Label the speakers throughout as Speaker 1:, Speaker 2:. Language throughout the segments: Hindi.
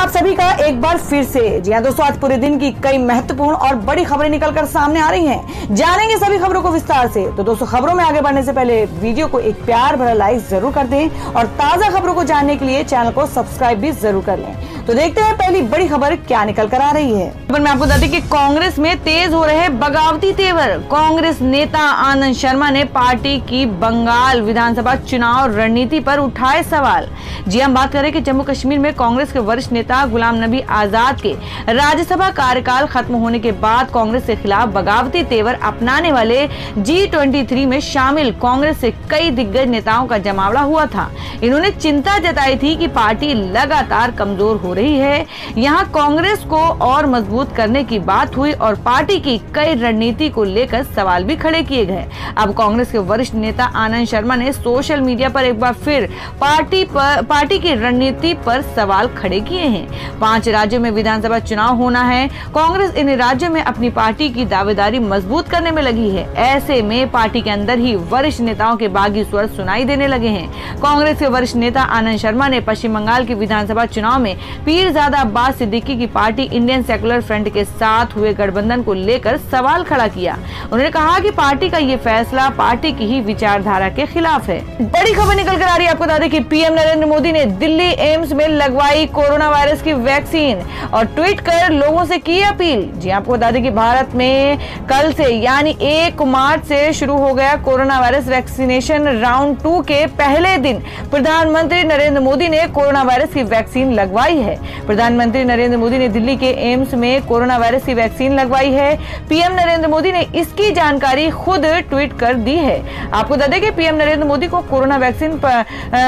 Speaker 1: आप सभी का एक बार फिर से। जी हाँ दोस्तों, आज पूरे दिन की कई महत्वपूर्ण और बड़ी खबरें निकलकर सामने आ रही हैं। जानेंगे सभी खबरों को विस्तार से। तो दोस्तों, खबरों में आगे बढ़ने से पहले वीडियो को एक प्यार भरा लाइक जरूर कर दें और ताजा खबरों को जानने के लिए चैनल को सब्सक्राइब भी जरूर कर लें। तो देखते हैं पहली बड़ी खबर क्या निकल कर आ रही है। खबर में आपको बता दें कि कांग्रेस में तेज हो रहे बगावती तेवर। कांग्रेस नेता आनंद शर्मा ने पार्टी की बंगाल विधानसभा चुनाव रणनीति पर उठाए सवाल। जी हम बात करें कि जम्मू कश्मीर में कांग्रेस के वरिष्ठ नेता गुलाम नबी आजाद के राज्यसभा कार्यकाल खत्म होने के बाद कांग्रेस के खिलाफ बगावती तेवर अपनाने वाले G23 में शामिल कांग्रेस से कई दिग्गज नेताओं का जमावड़ा हुआ था। इन्होंने चिंता जताई थी कि पार्टी लगातार कमजोर हो रही है। यहाँ कांग्रेस को और मजबूत करने की बात हुई और पार्टी की कई रणनीति को लेकर सवाल भी खड़े किए गए। अब कांग्रेस के वरिष्ठ नेता आनंद शर्मा ने सोशल मीडिया पर एक बार फिर पार्टी की रणनीति पर सवाल खड़े किए हैं। 5 राज्यों में विधानसभा चुनाव होना है। कांग्रेस इन राज्यों में अपनी पार्टी की दावेदारी मजबूत करने में लगी है। ऐसे में पार्टी के अंदर ही वरिष्ठ नेताओं के बागी स्वर सुनाई देने लगे हैं। कांग्रेस के वरिष्ठ नेता आनंद शर्मा ने पश्चिम बंगाल की विधानसभा चुनाव में पीरजादा अब्बास सिद्दीकी की पार्टी इंडियन सेकुलर फ्रंट के साथ हुए गठबंधन को लेकर सवाल खड़ा किया। उन्होंने कहा कि पार्टी का ये फैसला पार्टी की ही विचारधारा के खिलाफ है। बड़ी खबर निकल कर आ रही है। आपको बता दें कि पीएम नरेंद्र मोदी ने दिल्ली एम्स में लगवाई कोरोना वायरस की वैक्सीन और ट्वीट कर लोगों से की अपील। जी आपको बता दें कि भारत में कल से यानी 1 मार्च से शुरू हो गया कोरोना वायरस वैक्सीनेशन राउंड 2 के पहले दिन प्रधानमंत्री नरेंद्र मोदी ने कोरोना वायरस की वैक्सीन लगवाई है। प्रधानमंत्री नरेंद्र मोदी ने दिल्ली के एम्स में कोरोना वायरस की वैक्सीन लगवाई है। पीएम नरेंद्र मोदी ने इसकी जानकारी खुद ट्वीट कर दी है। आपको बता दें कि पीएम नरेंद्र मोदी को कोरोना वैक्सीन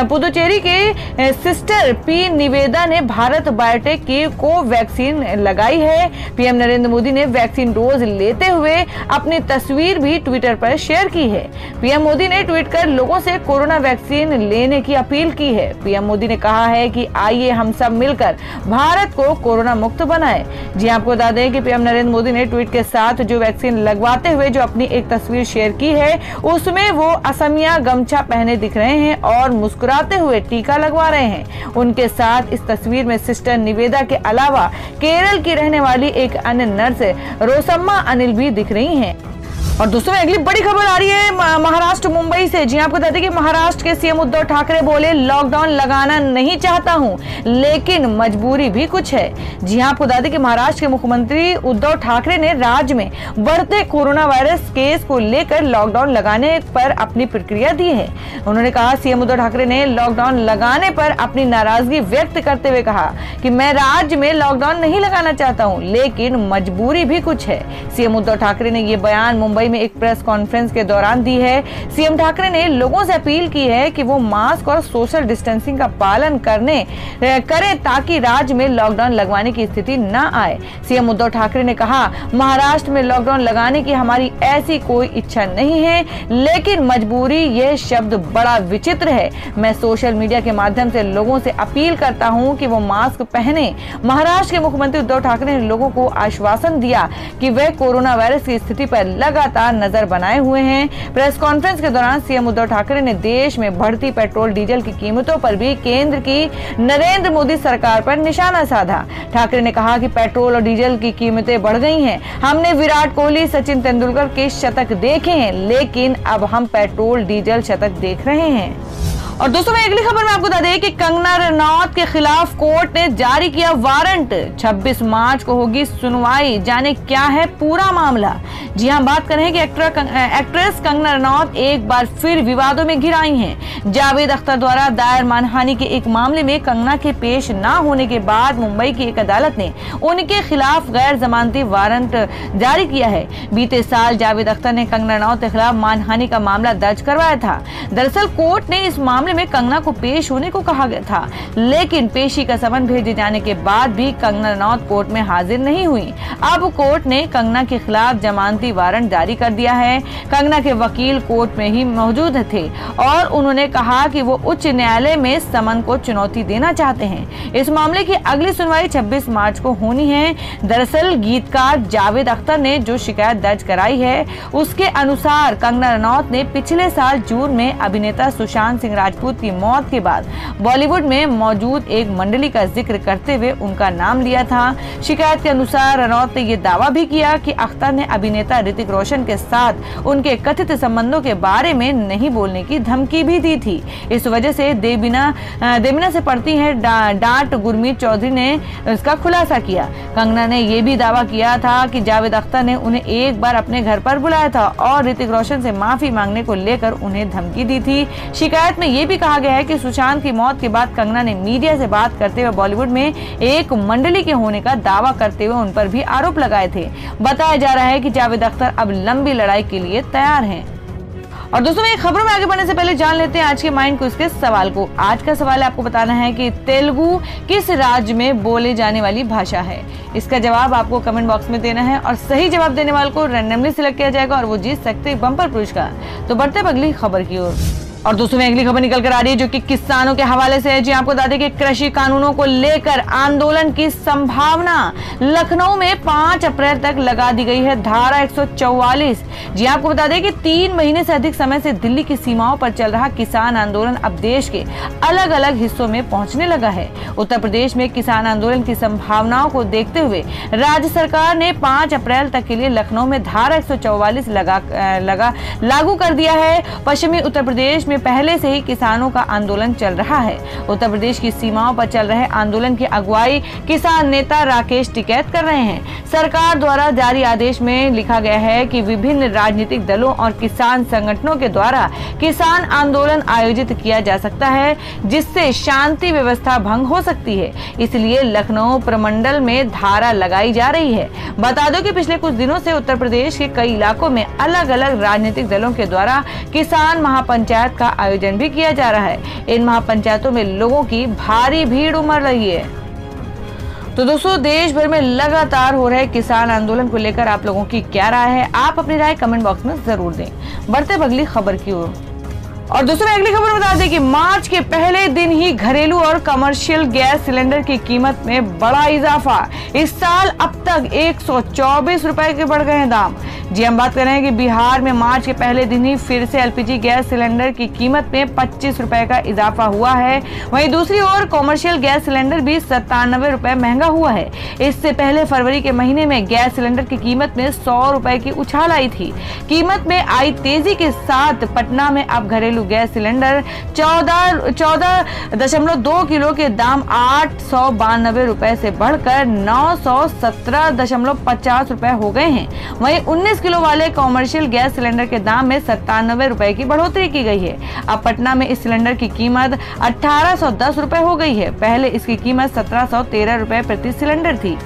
Speaker 1: पुदुचेरी के सिस्टर पी निवेदा ने भारत बायोटेक की कोवैक्सीन लगाई है। पीएम नरेंद्र मोदी ने वैक्सीन डोज लेते हुए अपनी तस्वीर भी ट्विटर पर शेयर की है। पीएम मोदी ने ट्वीट कर लोगों से कोरोना वैक्सीन लेने की अपील की है। पीएम मोदी ने कहा है कि आइए हम सब मिलकर भारत को कोरोना मुक्त बनाएं। जी आपको बता दें कि पीएम नरेंद्र मोदी ने ट्वीट के साथ जो वैक्सीन लगवाते हुए जो अपनी एक तस्वीर शेयर की है, उसमें वो असमिया गमछा पहने दिख रहे हैं और मुस्कुराते हुए टीका लगवा रहे हैं। उनके साथ इस तस्वीर में सिस्टर निवेदा के अलावा केरल की रहने वाली एक अन्य नर्स रोसम्मा अनिल भी दिख रही हैं। और दोस्तों अगली बड़ी खबर आ रही है महाराष्ट्र मुंबई से। जी आपको बता दें कि महाराष्ट्र के सीएम उद्धव ठाकरे बोले लॉकडाउन लगाना नहीं चाहता हूं, लेकिन मजबूरी भी कुछ है। जी आपको बता दें कि महाराष्ट्र के मुख्यमंत्री उद्धव ठाकरे ने राज्य में बढ़ते कोरोना वायरस केस को लेकर लॉकडाउन लगाने पर अपनी प्रतिक्रिया दी है। उन्होंने कहा, सीएम उद्धव ठाकरे ने लॉकडाउन लगाने पर अपनी नाराजगी व्यक्त करते हुए कहा कि मैं राज्य में लॉकडाउन नहीं लगाना चाहता हूँ, लेकिन मजबूरी भी कुछ है। सीएम उद्धव ठाकरे ने ये बयान मुंबई में एक प्रेस कॉन्फ्रेंस के दौरान दी है। सीएम ठाकरे ने लोगों से अपील की है कि वो मास्क और सोशल डिस्टेंसिंग का पालन करें ताकि राज्य में लॉकडाउन लगवाने की स्थिति न आए। सीएम उद्धव ठाकरे ने कहा, महाराष्ट्र में लॉकडाउन लगाने की हमारी ऐसी कोई इच्छा नहीं है, लेकिन मजबूरी यह शब्द बड़ा विचित्र है। मैं सोशल मीडिया के माध्यम से लोगों से अपील करता हूं कि वो मास्क पहने। महाराष्ट्र के मुख्यमंत्री उद्धव ठाकरे ने लोगों को आश्वासन दिया कि वे कोरोना वायरस की स्थिति पर लगातार नजर बनाए हुए हैं। प्रेस कॉन्फ्रेंस के दौरान सीएम उद्धव ठाकरे ने देश में बढ़ती पेट्रोल डीजल की कीमतों पर भी केंद्र की नरेंद्र मोदी सरकार पर निशाना साधा। ठाकरे ने कहा कि पेट्रोल और डीजल की कीमतें बढ़ गई हैं। हमने विराट कोहली, सचिन तेंदुलकर के शतक देखे हैं, लेकिन अब हम पेट्रोल डीजल शतक देख रहे हैं। और दोस्तों मैं अगली खबर में आपको बता दें कि कंगना रनौत के खिलाफ कोर्ट ने जारी किया वारंट। 26 मार्च को होगी सुनवाई। जाने क्या है पूरा मामला। जी हाँ, बात करें कि एक्ट्रेस कंगना रनौत एक बार फिर विवादों में घिर आई हैं। जावेद अख्तर द्वारा दायर मानहानि के एक मामले में कंगना के पेश न होने के बाद मुंबई की एक अदालत ने उनके खिलाफ गैर जमानती वारंट जारी किया है। बीते साल जावेद अख्तर ने कंगना रनौत के खिलाफ मानहानि का मामला दर्ज करवाया था। दरअसल कोर्ट ने इस मामले में कंगना को पेश होने को कहा गया था, लेकिन पेशी का समन भेजे जाने के बाद भी कंगना रनौत कोर्ट में हाजिर नहीं हुई। अब कोर्ट ने कंगना के खिलाफ जमानती वारंट जारी कर दिया है। कंगना के वकील कोर्ट में ही मौजूद थे और उन्होंने कहा कि वो उच्च न्यायालय में समन को चुनौती देना चाहते हैं। इस मामले की अगली सुनवाई 26 मार्च को होनी है। दरअसल गीतकार जावेद अख्तर ने जो शिकायत दर्ज कराई है, उसके अनुसार कंगना रनौत ने पिछले साल जून में अभिनेता सुशांत सिंह राजपूत की मौत के बाद बॉलीवुड में मौजूद एक मंडली का जिक्र करते हुए उनका नाम लिया था। शिकायत के अनुसार रनौत ने यह दावा भी किया कि अख्तर ने अभिनेता ऋतिक रोशन के साथ उनके कथित संबंधों के बारे में नहीं बोलने की धमकी भी दी थी। इस वजह से देबिना से पड़ती है डांट गुरमीत चौधरी ने इसका खुलासा किया। कंगना ने यह भी दावा किया था कि जावेद अख्तर ने उन्हें एक बार अपने घर पर बुलाया था और ऋतिक रोशन से माफी मांगने को लेकर उन्हें धमकी दी थी। शिकायत में यह भी कहा गया है कि सुशांत की मौत के बाद कंगना ने मीडिया से बात करते हुए बॉलीवुड में एक मंडली के होने का दावा करते हुए उन पर भी आरोप लगाए थे। बताया जा रहा है कि जावेद अख्तर अब लंबी लड़ाई के लिए तैयार हैं। और दोस्तों में खबरों में आगे बढ़ने से पहले जान लेते हैं आज के माइंड क्विज के सवाल को। आज का सवाल है आपको बताना है कि तेलुगु किस राज्य में बोले जाने वाली भाषा है। इसका जवाब आपको कमेंट बॉक्स में देना है और सही जवाब देने वाले को रैंडमली सिलेक्ट किया जाएगा और वो जीत सकते हैं बम्पर पुरस्कार। तो बढ़ते अगली खबर की ओर। और दोस्तों में अगली खबर निकल कर आ रही है जो कि किसानों के हवाले से है। जी आपको बता दें कि कृषि कानूनों को लेकर आंदोलन की संभावना। लखनऊ में 5 अप्रैल तक लगा दी गई है धारा 144। जी आपको बता दें कि 3 महीने से अधिक समय से दिल्ली की सीमाओं पर चल रहा किसान आंदोलन अब देश के अलग अलग हिस्सों में पहुंचने लगा है। उत्तर प्रदेश में किसान आंदोलन की संभावनाओं को देखते हुए राज्य सरकार ने 5 अप्रैल तक के लिए लखनऊ में धारा 144 लागू कर दिया है। पश्चिमी उत्तर प्रदेश पहले से ही किसानों का आंदोलन चल रहा है। उत्तर प्रदेश की सीमाओं पर चल रहे आंदोलन की अगुवाई किसान नेता राकेश टिकैत कर रहे हैं। सरकार द्वारा जारी आदेश में लिखा गया है कि विभिन्न राजनीतिक दलों और किसान संगठनों के द्वारा किसान आंदोलन आयोजित किया जा सकता है जिससे शांति व्यवस्था भंग हो सकती है। इसलिए लखनऊ प्रमंडल में धारा लगाई जा रही है। बता दो कि पिछले कुछ दिनों से उत्तर प्रदेश के कई इलाकों में अलग अलग राजनीतिक दलों के द्वारा किसान महापंचायत का आयोजन भी किया जा रहा है। इन महापंचायतों में लोगों की भारी भीड़ उमड़ रही है। तो दोस्तों देश भर में लगातार हो रहे किसान आंदोलन को लेकर आप लोगों की क्या राय है, आप अपनी राय कमेंट बॉक्स में जरूर दें। बढ़ते अगली खबर की ओर। और दोस्तों अगली खबर बता दें कि मार्च के पहले दिन ही घरेलू और कमर्शियल गैस सिलेंडर की कीमत में बड़ा इजाफा। इस साल अब तक 124 रुपए के बढ़ गए हैं दाम। जी हम बात कर रहे हैं कि बिहार में मार्च के पहले दिन ही फिर से एलपीजी गैस सिलेंडर की कीमत में 25 रुपए का इजाफा हुआ है। वहीं दूसरी ओर कॉमर्शियल गैस सिलेंडर भी 97 रुपए महंगा हुआ है। इससे पहले फरवरी के महीने में गैस सिलेंडर की कीमत में 100 रुपए की उछाल आई थी। कीमत में आई तेजी के साथ पटना में अब घरेलू गैस सिलेंडर 14.2 किलो के दाम 892 रुपए से बढ़कर 917.50 रुपए हो गए हैं। वहीं 19 किलो वाले कॉमर्शियल गैस सिलेंडर के दाम में 97 रुपए की बढ़ोतरी की गई है। अब पटना में इस सिलेंडर की कीमत 1810 रुपए हो गई है। पहले इसकी कीमत 1713 रुपए प्रति सिलेंडर थी।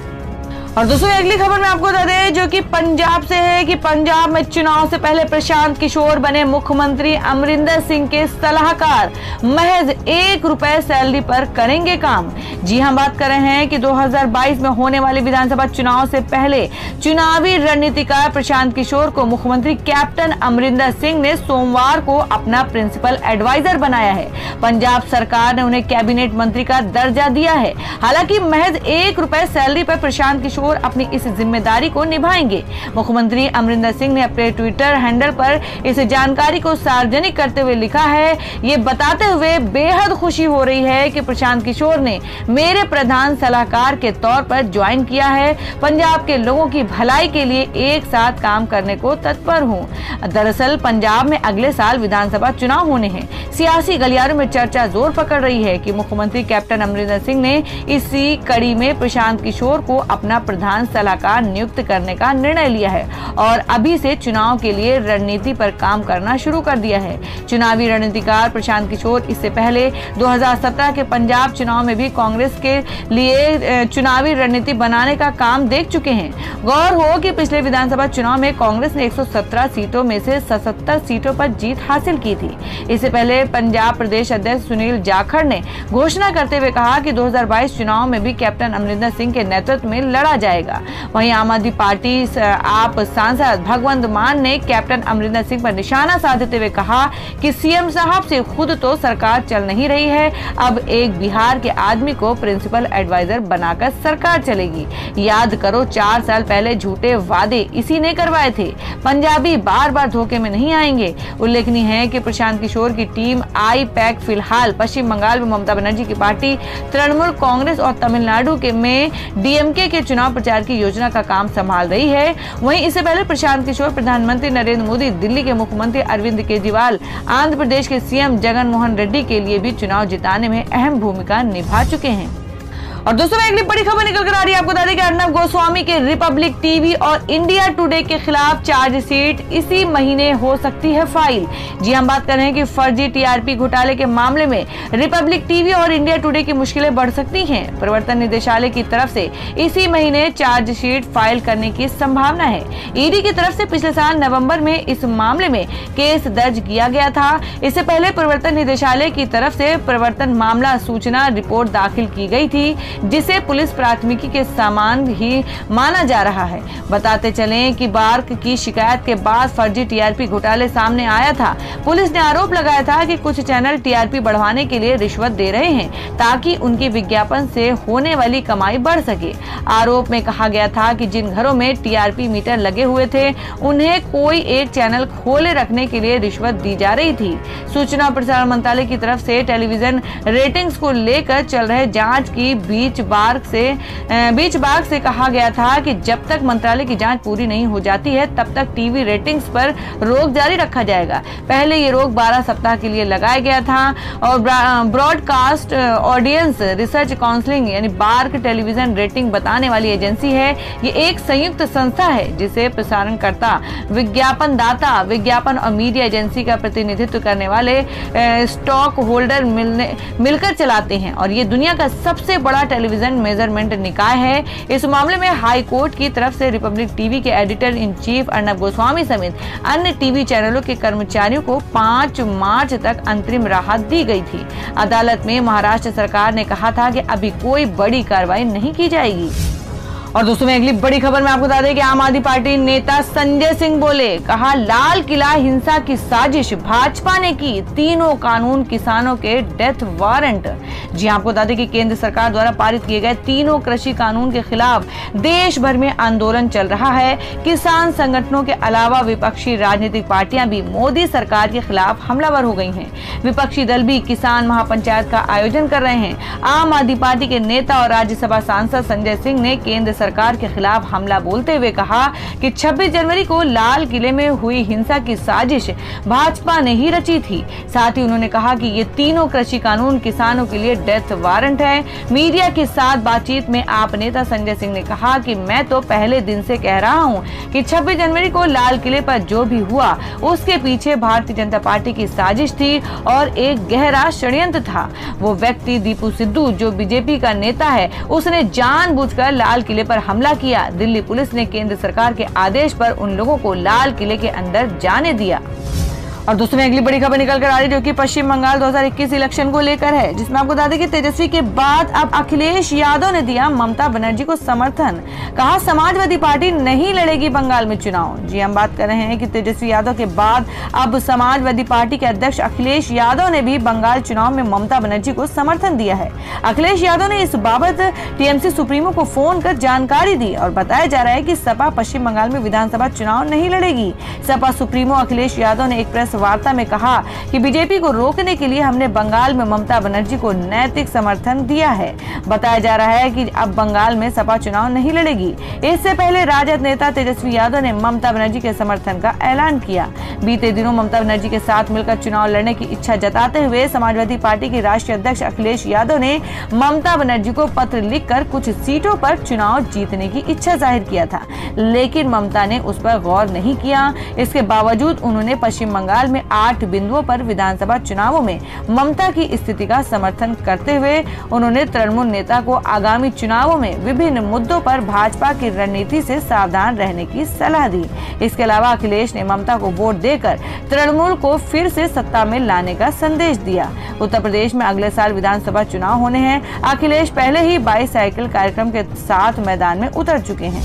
Speaker 1: और दोस्तों अगली खबर में आपको बता दें जो कि पंजाब से है कि पंजाब में चुनाव से पहले प्रशांत किशोर बने मुख्यमंत्री अमरिंदर सिंह के सलाहकार महज 1 रुपए सैलरी पर करेंगे काम। जी हम बात कर रहे हैं कि 2022 में होने वाले विधानसभा चुनाव से पहले चुनावी रणनीतिकार प्रशांत किशोर को मुख्यमंत्री कैप्टन अमरिंदर सिंह ने सोमवार को अपना प्रिंसिपल एडवाइजर बनाया है। पंजाब सरकार ने उन्हें कैबिनेट मंत्री का दर्जा दिया है। हालांकि महज 1 रुपए सैलरी पर प्रशांत किशोर अपनी इस जिम्मेदारी को निभाएंगे। मुख्यमंत्री अमरिंदर सिंह ने अपने ट्विटर हैंडल पर इस जानकारी को सार्वजनिक करते हुए लिखा है, ये बताते हुए बेहद खुशी हो रही है कि प्रशांत किशोर ने मेरे प्रधान सलाहकार के तौर पर ज्वाइन किया है। पंजाब के लोगों की भलाई के लिए एक साथ काम करने को तत्पर हूँ। दरअसल पंजाब में अगले साल विधानसभा चुनाव होने हैं। सियासी गलियारों में चर्चा जोर पकड़ रही है कि मुख्यमंत्री कैप्टन अमरिंदर सिंह ने इसी कड़ी में प्रशांत किशोर को अपना प्रधान सलाहकार नियुक्त करने का निर्णय लिया है और अभी से चुनाव के लिए रणनीति पर काम करना शुरू कर दिया है। चुनावी रणनीतिकार प्रशांत किशोर इससे पहले 2017 के पंजाब चुनाव में भी कांग्रेस के लिए चुनावी रणनीति बनाने का काम देख चुके हैं। गौर हो कि पिछले विधानसभा चुनाव में कांग्रेस ने 117 सीटों में से 77 सीटों पर जीत हासिल की थी। इससे पहले पंजाब प्रदेश अध्यक्ष सुनील जाखड़ ने घोषणा करते हुए कहा कि 2022 चुनाव में भी कैप्टन अमरिंदर सिंह के नेतृत्व में लड़ा जाएगा। वहीं आम आदमी पार्टी आप सांसद भगवंत मान ने कैप्टन अमरिंदर सिंह पर निशाना साधते हुए कहा कि सीएम साहब से खुद तो सरकार चल नहीं रही है, अब एक बिहार के आदमी को प्रिंसिपल एडवाइजर बनाकर सरकार चलेगी। याद करो 4 साल पहले झूठे वादे इसी ने करवाए थे। पंजाबी बार बार धोखे में नहीं आएंगे। उल्लेखनीय है कि प्रशांत किशोर की टीम आई पैक फिलहाल पश्चिम बंगाल में ममता बनर्जी की पार्टी, तृणमूल कांग्रेस और तमिलनाडु में डीएमके के चुनाव प्रचार की योजना का काम संभाल रही है। वहीं इससे पहले प्रशांत किशोर, प्रधानमंत्री नरेंद्र मोदी, दिल्ली के मुख्यमंत्री अरविंद केजरीवाल, आंध्र प्रदेश के सीएम जगन मोहन रेड्डी के लिए भी चुनाव जिताने में अहम भूमिका निभा चुके हैं। और दोस्तों अगली बड़ी खबर निकल कर आ रही है। आपको बता दें कि अर्नब गोस्वामी के रिपब्लिक टीवी और इंडिया टुडे के खिलाफ चार्जशीट इसी महीने हो सकती है फाइल। जी हम बात कर रहे हैं कि फर्जी टीआरपी घोटाले के मामले में रिपब्लिक टीवी और इंडिया टुडे की मुश्किलें बढ़ सकती हैं। प्रवर्तन निदेशालय की तरफ से इसी महीने चार्जशीट फाइल करने की संभावना है। ईडी की तरफ से पिछले साल नवंबर में इस मामले में केस दर्ज किया गया था। इससे पहले प्रवर्तन निदेशालय की तरफ से प्रवर्तन मामला सूचना रिपोर्ट दाखिल की गई थी, जिसे पुलिस प्राथमिकी के समान ही माना जा रहा है। बताते चलें कि बार्क की शिकायत के बाद फर्जी टीआरपी घोटाले सामने आया था। पुलिस ने आरोप लगाया था कि कुछ चैनल टीआरपी बढ़वाने के लिए रिश्वत दे रहे हैं ताकि उनके विज्ञापन से होने वाली कमाई बढ़ सके। आरोप में कहा गया था कि जिन घरों में टीआरपी मीटर लगे हुए थे उन्हें कोई एक चैनल खोले रखने के लिए रिश्वत दी जा रही थी। सूचना और प्रसारण मंत्रालय की तरफ से टेलीविजन रेटिंग्स को लेकर चल रहे जांच की बीच बाग से कहा गया था कि जब तक मंत्रालय की जांच पूरी नहीं हो जाती है तब तक टीवी रेटिंग्स पर रोक जारी रखा जाएगा। पहले ये रोक 12 सप्ताह के लिए लगाया गया था और ब्रॉडकास्ट ऑडियंस रिसर्च काउंसिलिंग यानी बार्क टेलीविजन रेटिंग बताने वाली एजेंसी है। ये एक संयुक्त संस्था है जिसे प्रसारणकर्ता, विज्ञापन दाता, विज्ञापन और मीडिया एजेंसी का प्रतिनिधित्व करने वाले स्टॉक होल्डर मिलकर चलाते हैं और ये दुनिया का सबसे बड़ा टेलीविजन मेजरमेंट निकाय है। इस मामले में हाई कोर्ट की तरफ से रिपब्लिक टीवी के editor in chief Arnab Goswami समेत अन्य टीवी चैनलों के कर्मचारियों को 5 मार्च तक अंतरिम राहत दी गई थी। अदालत में महाराष्ट्र सरकार ने कहा था कि अभी कोई बड़ी कार्रवाई नहीं की जाएगी। और दोस्तों में अगली बड़ी खबर में आपको बता दें कि आम आदमी पार्टी नेता संजय सिंह बोले, कहा लाल किला हिंसा की साजिश भाजपा ने की, तीनों कानून किसानों के डेथ वारंट। जी आपको बता दें कि केंद्र सरकार द्वारा पारित किए गए तीनों कृषि कानून के खिलाफ देश भर में आंदोलन चल रहा है। किसान संगठनों के अलावा विपक्षी राजनीतिक पार्टियां भी मोदी सरकार के खिलाफ हमलावर हो गई हैं। विपक्षी दल भी किसान महापंचायत का आयोजन कर रहे हैं। आम आदमी पार्टी के नेता और राज्यसभा सांसद संजय सिंह ने केंद्र सरकार के खिलाफ हमला बोलते हुए कहा कि 26 जनवरी को लाल किले में हुई हिंसा की साजिश भाजपा ने ही रची थी। साथ ही उन्होंने कहा कि ये तीनों कृषि कानून किसानों के लिए डेथ वारंट है। मीडिया के साथ बातचीत में आप नेता संजय सिंह ने कहा कि मैं तो पहले दिन से कह रहा हूं कि 26 जनवरी को लाल किले पर जो भी हुआ उसके पीछे भारतीय जनता पार्टी की साजिश थी और एक गहरा षड्यंत्र था। वो व्यक्ति दीपू सिद्धू जो बीजेपी का नेता है, उसने जानबूझकर लाल किले पर हमला किया। दिल्ली पुलिस ने केंद्र सरकार के आदेश पर उन लोगों को लाल किले के अंदर जाने दिया। और दोस्तों में अगली बड़ी खबर निकल कर आ रही है जो कि पश्चिम बंगाल 2021 इलेक्शन को लेकर है, जिसमें आपको बता दें कि तेजस्वी के बाद अब अखिलेश यादव ने दिया ममता बनर्जी को समर्थन। कहा समाजवादी पार्टी नहीं लड़ेगी बंगाल में चुनाव। जी हम बात कर रहे हैं कि तेजस्वी यादव के बाद अब समाजवादी पार्टी के अध्यक्ष अखिलेश यादव ने भी बंगाल चुनाव में ममता बनर्जी को समर्थन दिया है। अखिलेश यादव ने इस बाबत टीएमसी सुप्रीमो को फोन कर जानकारी दी और बताया जा रहा है कि सपा पश्चिम बंगाल में विधानसभा चुनाव नहीं लड़ेगी। सपा सुप्रीमो अखिलेश यादव ने एक प्रेस वार्ता में कहा कि बीजेपी को रोकने के लिए हमने बंगाल में ममता बनर्जी को नैतिक समर्थन दिया है। बताया जा रहा है कि अब बंगाल में सपा चुनाव नहीं लड़ेगी। इससे पहले राजद नेता तेजस्वी यादव ने ममता बनर्जी के समर्थन का ऐलान किया। बीते दिनों ममता बनर्जी के साथ मिलकर चुनाव लड़ने की इच्छा जताते हुए समाजवादी पार्टी के राष्ट्रीय अध्यक्ष अखिलेश यादव ने ममता बनर्जी को पत्र लिखकर कुछ सीटों पर चुनाव जीतने की इच्छा जाहिर किया था, लेकिन ममता ने उस पर गौर नहीं किया। इसके बावजूद उन्होंने पश्चिम बंगाल साल में 8 बिंदुओं पर विधानसभा चुनावों में ममता की स्थिति का समर्थन करते हुए उन्होंने तृणमूल नेता को आगामी चुनावों में विभिन्न मुद्दों पर भाजपा की रणनीति से सावधान रहने की सलाह दी। इसके अलावा अखिलेश ने ममता को वोट देकर तृणमूल को फिर से सत्ता में लाने का संदेश दिया। उत्तर प्रदेश में अगले साल विधानसभा चुनाव होने हैं। अखिलेश पहले ही बाईसाइकिल कार्यक्रम के साथ मैदान में उतर चुके हैं।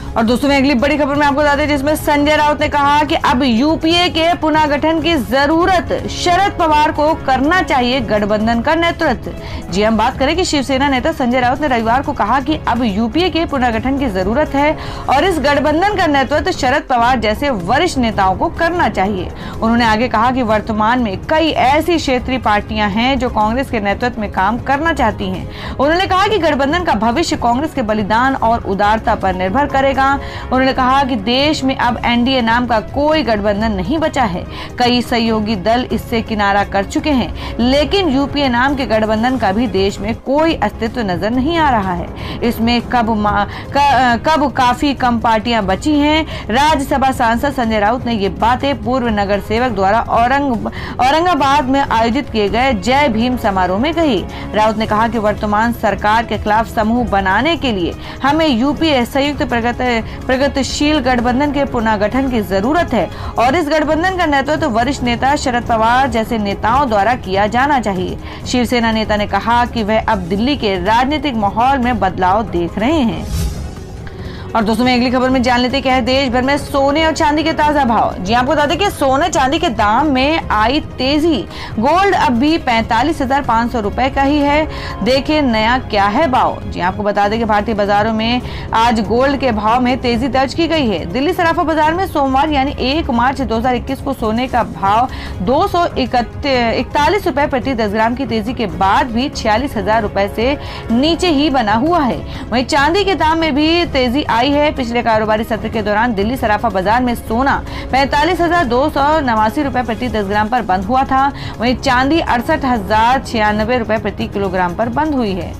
Speaker 1: और दोस्तों में अगली बड़ी खबर में आपको बता दें, जिसमें संजय राउत ने कहा कि अब यूपीए के पुनर्गठन की जरूरत, शरद पवार को करना चाहिए गठबंधन का नेतृत्व। जी हम बात करें कि शिवसेना नेता संजय राउत ने रविवार को कहा कि अब यूपीए के पुनर्गठन की जरूरत है और इस गठबंधन का नेतृत्व शरद पवार जैसे वरिष्ठ नेताओं को करना चाहिए। उन्होंने आगे कहा कि वर्तमान में कई ऐसी क्षेत्रीय पार्टियां हैं जो कांग्रेस के नेतृत्व में काम करना चाहती हैं। उन्होंने कहा कि गठबंधन का भविष्य कांग्रेस के बलिदान और उदारता पर निर्भर करेगा। उन्होंने कहा कि देश में अब एनडीए नाम का कोई गठबंधन नहीं बचा है। कई सहयोगी दल इससे किनारा कर चुके हैं, लेकिन यूपीए नाम के गठबंधन का भी देश में कोई अस्तित्व नजर नहीं आ रहा है। इसमें कब काफी कम पार्टियां बची हैं। राज्यसभा सांसद संजय राउत ने ये बातें पूर्व नगर सेवक द्वारा औरंगाबाद में आयोजित किए गए जय भीम समारोह में कही। राउत ने कहा कि वर्तमान सरकार के खिलाफ समूह बनाने के लिए हमें यूपीए संयुक्त प्रगतिशील गठबंधन के पुनर्गठन की जरूरत है और इस गठबंधन का नेतृत्व वरिष्ठ नेता शरद पवार जैसे नेताओं द्वारा किया जाना चाहिए। शिवसेना नेता ने कहा कि वह अब दिल्ली के राजनीतिक माहौल में बदलाव देख रहे हैं। और दोस्तों में अगली खबर में जान लेते हैं देश भर में सोने और चांदी के ताजा भाव। जी आपको बता दें कि सोने चांदी के दाम में आई तेजी। गोल्ड अब भी 45,500 रुपए का ही है। देखिए नया क्या है भाव। जी आपको बता दें कि भारतीय बाजारों में आज गोल्ड के भाव में तेजी दर्ज की गई है। दिल्ली सराफा बाजार में सोमवार यानी 1 मार्च 2021 को सोने का भाव 241 रुपए प्रति 10 ग्राम की तेजी के बाद भी 46,000 रुपए से नीचे ही बना हुआ है। वहीं चांदी के दाम में भी तेजी आई है। पिछले कारोबारी सत्र के दौरान दिल्ली सराफा बाजार में सोना 45,289 रुपए प्रति 10 ग्राम पर बंद हुआ था। वहीं चांदी 68,096 रुपए प्रति किलोग्राम पर बंद हुई है।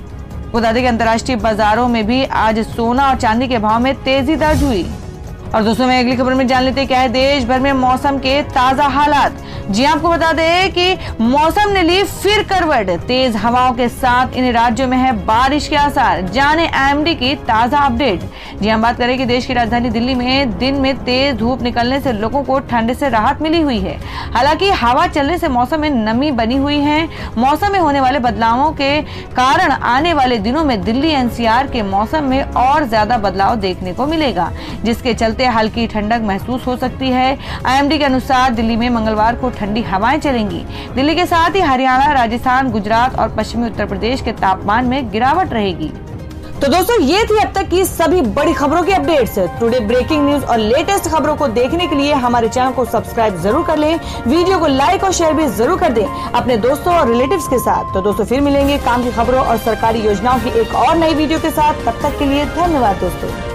Speaker 1: बता दें कि अंतर्राष्ट्रीय बाजारों में भी आज सोना और चांदी के भाव में तेजी दर्ज हुई। और दोस्तों में अगली खबर में जान लेते हैं क्या है देश भर में मौसम के ताजा हालात। जी आपको बता दें कि मौसम ने ली फिर करवट। तेज हवाओं के साथ इन राज्यों में है बारिश के आसार। जाने आईएमडी की ताजा अपडेट। जी हम बात करें कि देश की राजधानी दिल्ली में दिन में तेज धूप निकलने से लोगों को ठंड से राहत मिली हुई है। हालांकि हवा चलने से मौसम में नमी बनी हुई है। मौसम में होने वाले बदलावों के कारण आने वाले दिनों में दिल्ली एनसीआर के मौसम में और ज्यादा बदलाव देखने को मिलेगा, जिसके चलते हल्की ठंडक महसूस हो सकती है। आईएमडी के अनुसार दिल्ली में मंगलवार को ठंडी हवाएं चलेंगी। दिल्ली के साथ ही हरियाणा, राजस्थान, गुजरात और पश्चिमी उत्तर प्रदेश के तापमान में गिरावट रहेगी। तो दोस्तों ये थी अब तक की सभी बड़ी खबरों की अपडेट्स। टुडे ब्रेकिंग न्यूज और लेटेस्ट खबरों को देखने के लिए हमारे चैनल को सब्सक्राइब जरूर कर लें। वीडियो को लाइक और शेयर भी जरूर कर दें अपने दोस्तों और रिलेटिव्स के साथ। तो दोस्तों फिर मिलेंगे काम की खबरों और सरकारी योजनाओं की एक और नई वीडियो के साथ। तब तक के लिए धन्यवाद दोस्तों।